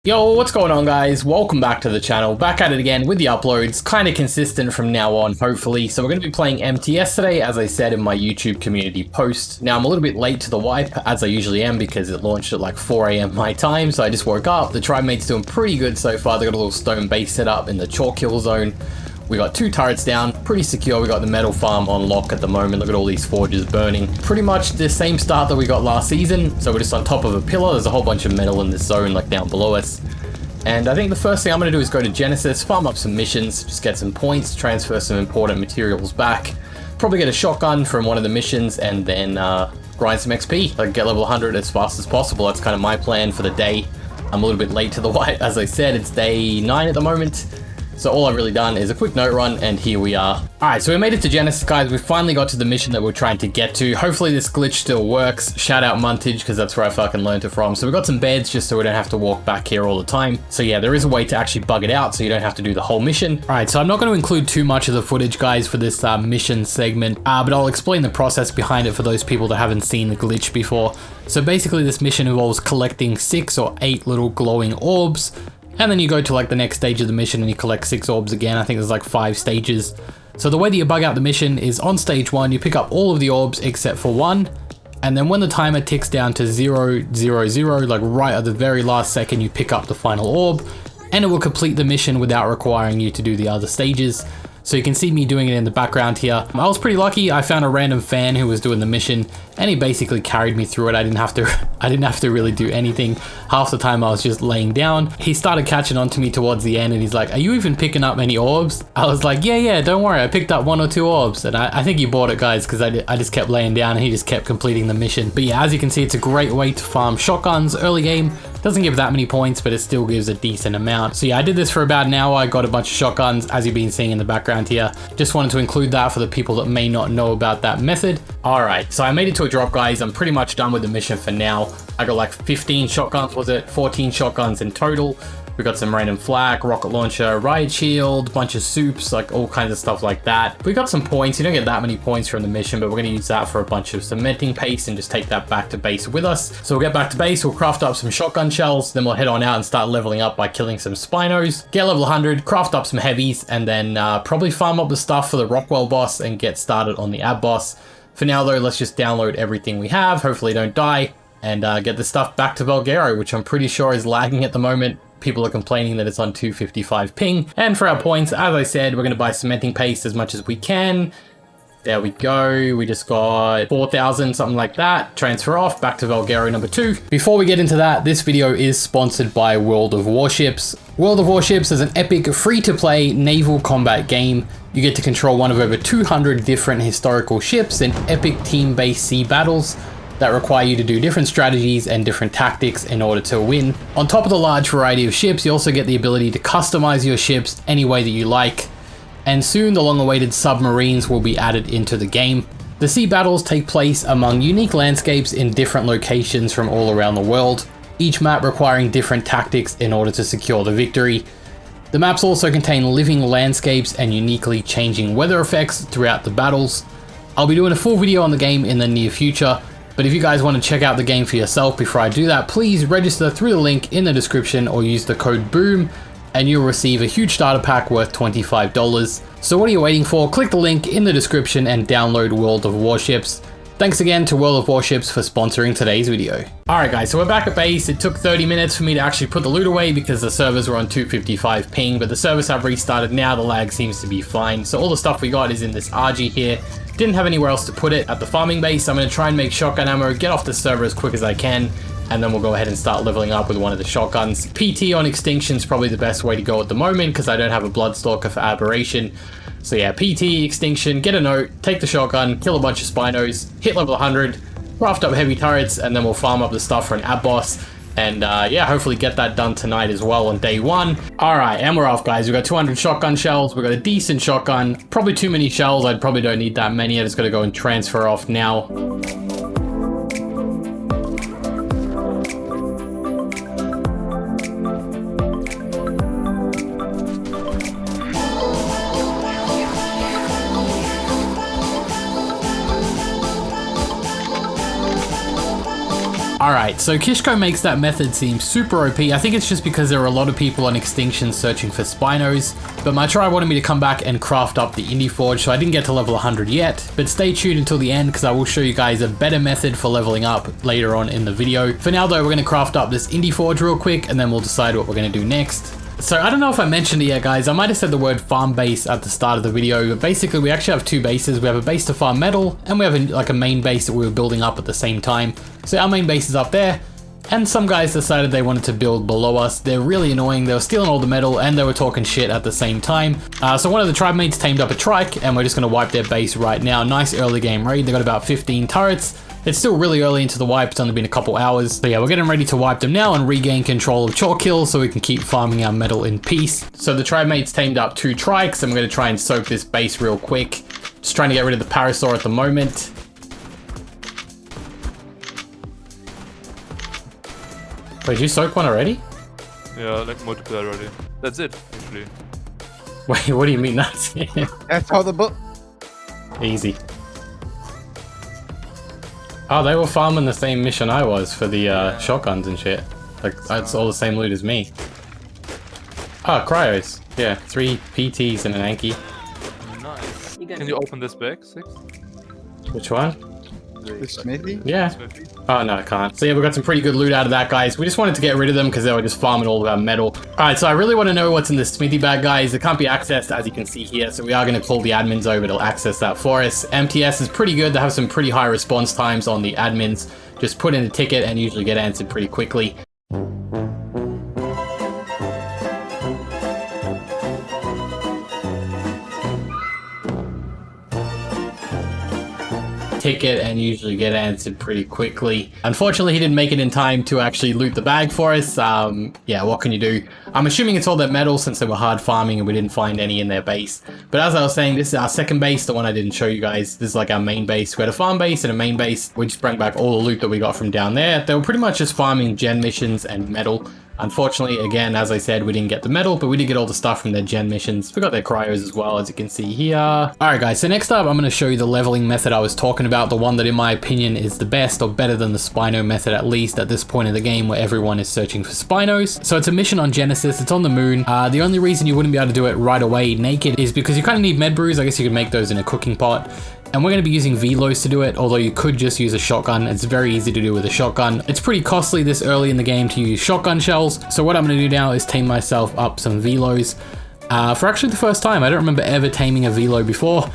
Yo, what's going on guys? Welcome back to the channel. Back at it again with the uploads, kind of consistent from now on, hopefully. So we're going to be playing MTS today, as I said in my YouTube community post. Now I'm a little bit late to the wipe, as I usually am, because it launched at like 4 AM my time, so I just woke up. The tribe mate's doing pretty good so far. They got a little stone base set up in the chalk hill zone. We got 2 turrets down, pretty secure. We got the metal farm on lock at the moment. Look at all these forges burning. Pretty much the same start that we got last season. So we're just on top of a pillar. There's a whole bunch of metal in this zone, like down below us. And I think the first thing I'm going to do is go to Genesis, farm up some missions, just get some points, transfer some important materials back. Probably get a shotgun from one of the missions and then grind some XP. Like get level 100 as fast as possible. That's kind of my plan for the day. I'm a little bit late to the wipe. As I said, it's day 9 at the moment. So all I've really done is a quick note run, and here we are. Alright, so we made it to Genesis, guys. We finally got to the mission that we're trying to get to. Hopefully this glitch still works. Shout out Montage, because that's where I fucking learned it from. So we got some beds just so we don't have to walk back here all the time. So yeah, there is a way to actually bug it out so you don't have to do the whole mission. Alright, so I'm not going to include too much of the footage, guys, for this mission segment, but I'll explain the process behind it for those people that haven't seen the glitch before. So basically this mission involves collecting 6 or 8 little glowing orbs. And then you go to like the next stage of the mission and you collect 6 orbs again. I think there's like 5 stages. So the way that you bug out the mission is on stage 1, you pick up all of the orbs except for 1. And then when the timer ticks down to 0, 0, 0, like right at the very last second, you pick up the final orb and it will complete the mission without requiring you to do the other stages. So you can see me doing it in the background here. I was pretty lucky. I found a random fan who was doing the mission and he basically carried me through it. I didn't have to really do anything. Half the time I was just laying down. He started catching on to me towards the end and he's like, "Are you even picking up any orbs?" I was like, yeah, don't worry. I picked up 1 or 2 orbs. And I think he bought it, guys, because I just kept laying down and he just kept completing the mission. But yeah, as you can see, it's a great way to farm shotguns early game. Doesn't give that many points, but it still gives a decent amount. So yeah, I did this for about an hour. I got a bunch of shotguns, as you've been seeing in the background here. Just wanted to include that for the people that may not know about that method. All right, so I made it to a drop, guys. I'm pretty much done with the mission for now. I got like 15 shotguns, was it? 14 shotguns in total. We got some random flak, rocket launcher, riot shield, bunch of soups, like all kinds of stuff like that. We got some points. You don't get that many points from the mission, but we're going to use that for a bunch of cementing paste and just take that back to base with us. So we'll get back to base, we'll craft up some shotgun shells, then we'll head on out and start leveling up by killing some Spinos, get level 100, craft up some heavies, and then probably farm up the stuff for the Rockwell boss and get started on the ab boss. For now though, let's just download everything we have, hopefully don't die, and get the stuff back to Bulgaria, which I'm pretty sure is lagging at the moment. People are complaining that it's on 255 ping. And for our points, as I said, we're going to buy cementing paste as much as we can. There we go. We just got 4,000, something like that. Transfer off, back to Bulgaria number 2. Before we get into that, this video is sponsored by World of Warships. World of Warships is an epic free-to-play naval combat game. You get to control one of over 200 different historical ships in epic team-based sea battles that require you to do different strategies and different tactics in order to win. On top of the large variety of ships, you also get the ability to customize your ships any way that you like. And soon the long-awaited submarines will be added into the game. The sea battles take place among unique landscapes in different locations from all around the world, each map requiring different tactics in order to secure the victory. The maps also contain living landscapes and uniquely changing weather effects throughout the battles. I'll be doing a full video on the game in the near future, but if you guys want to check out the game for yourself before I do that, please register through the link in the description or use the code BOOM and you'll receive a huge starter pack worth $25. So what are you waiting for? Click the link in the description and download World of Warships. Thanks again to World of Warships for sponsoring today's video. Alright guys, so we're back at base. It took 30 minutes for me to actually put the loot away because the servers were on 255 ping, but the servers have restarted now. The lag seems to be fine. So all the stuff we got is in this RG here. Didn't have anywhere else to put it at the farming base. I'm going to try and make shotgun ammo, get off the server as quick as I can, and then we'll go ahead and start leveling up with one of the shotguns. PT on extinction is probably the best way to go at the moment because I don't have a bloodstalker for aberration. So yeah, PT, extinction, get a note, take the shotgun, kill a bunch of Spinos, hit level 100, craft up heavy turrets, and then we'll farm up the stuff for an ab boss. And yeah, hopefully get that done tonight as well on day 1. Alright, and we're off, guys. We've got 200 shotgun shells. We've got a decent shotgun. Probably too many shells. I probably don't need that many. I just got to go and transfer off now. Alright, so Kishko makes that method seem super OP. I think it's just because there are a lot of people on Extinction searching for Spinos, but my tribe wanted me to come back and craft up the Indie Forge, so I didn't get to level 100 yet, but stay tuned until the end because I will show you guys a better method for leveling up later on in the video. For now though, we're going to craft up this Indie Forge real quick and then we'll decide what we're going to do next. So I don't know if I mentioned it yet guys, I might have said the word farm base at the start of the video, but basically we actually have two bases. We have a base to farm metal and we have like a main base that we were building up at the same time. So our main base is up there and some guys decided they wanted to build below us. They're really annoying, they were stealing all the metal and they were talking shit at the same time. So one of the tribe mates tamed up a trike and we're just going to wipe their base right now. Nice early game raid, they got about 15 turrets. It's still really early into the wipe, it's only been a couple hours. But yeah, we're getting ready to wipe them now and regain control of Chalk Hill so we can keep farming our metal in peace. So the tribe mates tamed up 2 trikes and we're going to try and soak this base real quick. Just trying to get rid of the parasaur at the moment. Wait, did you soak one already? Yeah, like multiple already. That's it, actually. Wait, what do you mean that's it? That's how the book. Easy. Oh, they were farming the same mission I was for the shotguns and shit. Like, that's all the same loot as me. Oh, cryos. Yeah, 3 PTs and an Anki. Nice. Can you open this bag, Six? Which one? The smithy? Yeah. Smithy? Oh, no, I can't. So yeah, we got some pretty good loot out of that, guys. We just wanted to get rid of them because they were just farming all of our metal. Alright, so I really want to know what's in the smithy bag, guys. It can't be accessed, as you can see here, so we are going to call the admins over to access that for us. MTS is pretty good. They have some pretty high response times on the admins. Just put in a ticket and usually get answered pretty quickly. Ticket and usually get answered pretty quickly. Unfortunately, he didn't make it in time to actually loot the bag for us. Yeah, what can you do? I'm assuming it's all that metal since they were hard farming and we didn't find any in their base. But as I was saying, this is our second base, the one I didn't show you guys. This is like our main base. We had a farm base and a main base. We just brought back all the loot that we got from down there. They were pretty much just farming gen missions and metal. Unfortunately, again, as I said, we didn't get the metal, but we did get all the stuff from their gen missions. We got their cryos as well, as you can see here. Alright guys, so next up, I'm going to show you the leveling method I was talking about, the one that in my opinion is the best, or better than the Spino method, at least at this point in the game where everyone is searching for Spinos. So it's a mission on Genesis, it's on the moon. The only reason you wouldn't be able to do it right away naked is because you kind of need med brews. I guess you could make those in a cooking pot. And we're going to be using velos to do it, although you could just use a shotgun. It's very easy to do with a shotgun. It's pretty costly this early in the game to use shotgun shells. So what I'm going to do now is tame myself up some velos for actually the first time. I don't remember ever taming a velo before.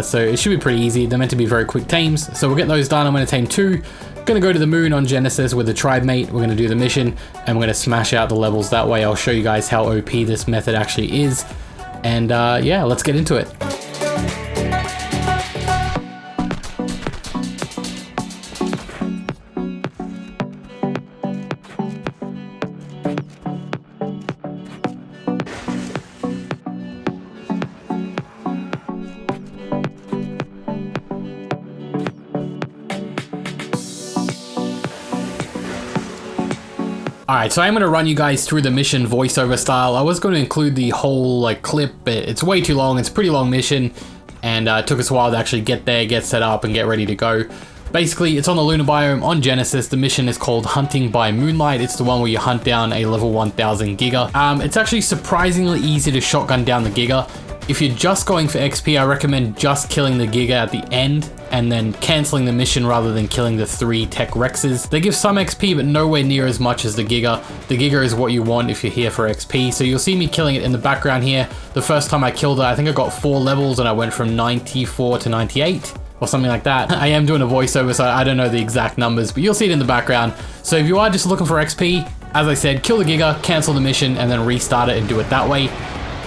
So it should be pretty easy. They're meant to be very quick tames. So we'll get those done. I'm going to tame 2. Going to go to the moon on Genesis with a tribe mate. We're going to do the mission and we're going to smash out the levels that way. I'll show you guys how OP this method actually is. And yeah, let's get into it. Alright, so I'm going to run you guys through the mission voiceover style. I was going to include the whole like clip, but it's way too long. It's a pretty long mission, and it took us a while to actually get there, get set up, and get ready to go. Basically, it's on the lunar biome on Genesis. The mission is called Hunting by Moonlight. It's the one where you hunt down a level 1000 Giga. It's actually surprisingly easy to shotgun down the Giga. If you're just going for XP, I recommend just killing the Giga at the end and then cancelling the mission rather than killing the 3 Tech Rexes. They give some XP, but nowhere near as much as the Giga. The Giga is what you want if you're here for XP. So you'll see me killing it in the background here. The first time I killed it, I think I got 4 levels and I went from 94 to 98. Or something like that. I am doing a voiceover, so I don't know the exact numbers, but you'll see it in the background. So if you are just looking for XP, as I said, kill the Giga, cancel the mission, and then restart it and do it that way.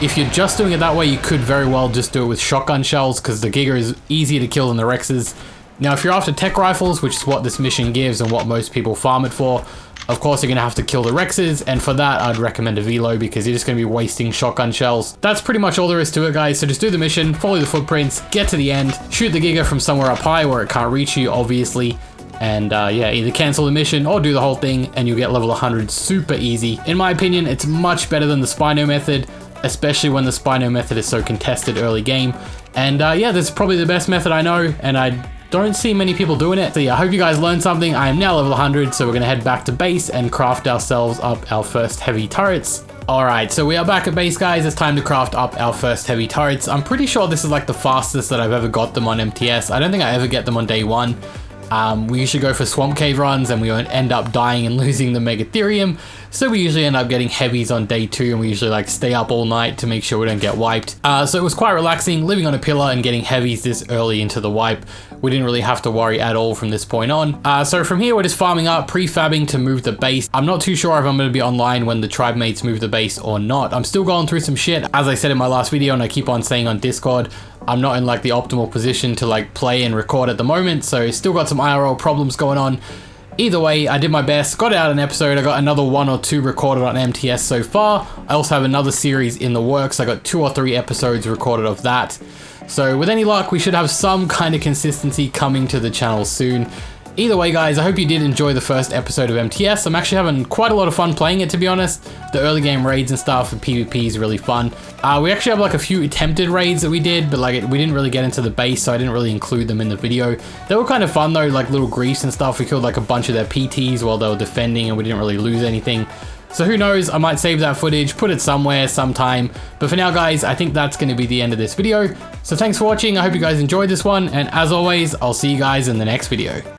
If you're just doing it that way, you could very well just do it with shotgun shells because the Giga is easier to kill than the Rexes. Now, if you're after tech rifles, which is what this mission gives and what most people farm it for, of course you're going to have to kill the Rexes, and for that I'd recommend a Velo because you're just going to be wasting shotgun shells. That's pretty much all there is to it, guys, so just do the mission, follow the footprints, get to the end, shoot the Giga from somewhere up high where it can't reach you, obviously, and yeah, either cancel the mission or do the whole thing and you'll get level 100 super easy. In my opinion, it's much better than the Spino method, especially when the Spino method is so contested early game. And yeah, this is probably the best method I know, and I Don't see many people doing it. So yeah, I hope you guys learned something. I am now level 100, so we're gonna head back to base and craft ourselves up our first heavy turrets. Alright, so we are back at base, guys. It's time to craft up our first heavy turrets. I'm pretty sure this is like the fastest that I've ever got them on MTS. I don't think I ever get them on day 1. We usually go for swamp cave runs and we end up dying and losing the Megatherium. So we usually end up getting heavies on day 2, and we usually like stay up all night to make sure we don't get wiped. So it was quite relaxing living on a pillar and getting heavies this early into the wipe. We didn't really have to worry at all from this point on. So from here we're just farming up, prefabbing to move the base. I'm not too sure if I'm going to be online when the tribe mates move the base or not. I'm still going through some shit. As I said in my last video, and I keep on saying on Discord, I'm not in like the optimal position to like play and record at the moment, so still got some IRL problems going on. Either way, I did my best, got out an episode. I got another 1 or 2 recorded on MTS so far. I also have another series in the works. I got 2 or 3 episodes recorded of that. So with any luck, we should have some kind of consistency coming to the channel soon. Either way, guys, I hope you did enjoy the first episode of MTS. I'm actually having quite a lot of fun playing it, to be honest. The early game raids and stuff and PvP is really fun. We actually have like a few attempted raids that we did, but like we didn't really get into the base, so I didn't really include them in the video. They were kind of fun though, like little griefs and stuff. We killed like a bunch of their PTs while they were defending and we didn't really lose anything. So who knows, I might save that footage, put it somewhere, sometime. But for now, guys, I think that's going to be the end of this video. So thanks for watching. I hope you guys enjoyed this one. And as always, I'll see you guys in the next video.